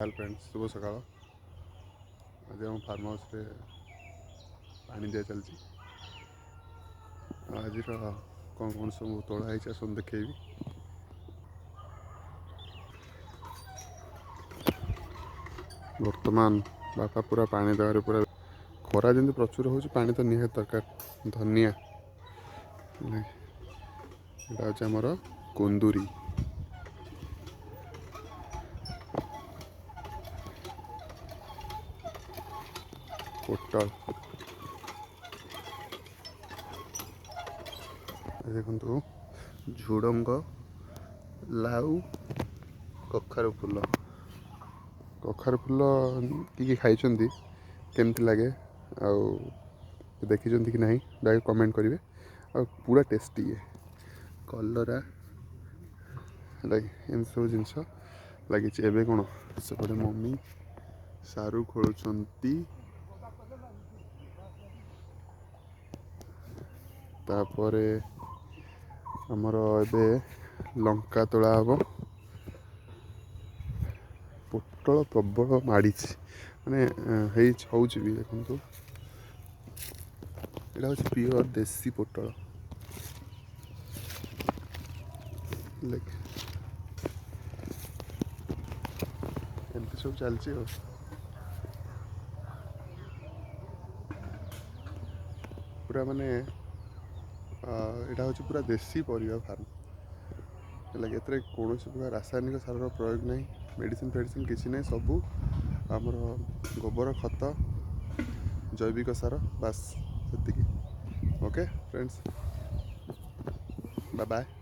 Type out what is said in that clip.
Hello friends, शुभ सकाळ। आज हम फार्म हाउस रे पानी दिया चलती। आज कौन कौन सब तोड़ा सब देखेबी। वर्तमान बापा पूरा पानी देवार पूरा खरा जमी प्रचुर हो पानी तो निहाती दरकार। धनिया यहाँ हूँ आमर कुंदूरी। पोटल देखु झुडंग, लाउ, कखारु फूल। कखारु फूल किए खाई केमती लगे आउ देखी कि नहीं डायरेक्ट कमेंट करेंगे। आ पूरा टेस्टी है कलरा एम सब जिनस लगी। एवं कौन सेपटे मम्मी सारू खोलुंट तापर आमर ए लंका तोड़ा हम। पोटल प्रबल माड़ी माने हूँ भी देखु। यहाँ हूँ प्योर देसी पोटल। एमती सब चलती पूरा माने यहाँ हूँ पूरा देसी परिवा फार्म लगे। कौन प्रकार रासायनिक सार प्रयोग नहीं, मेडिसिन फेडिसिन किसी नहीं, सबू आमर गोबर खत जैविक सार बास। Okay friends, bye bye.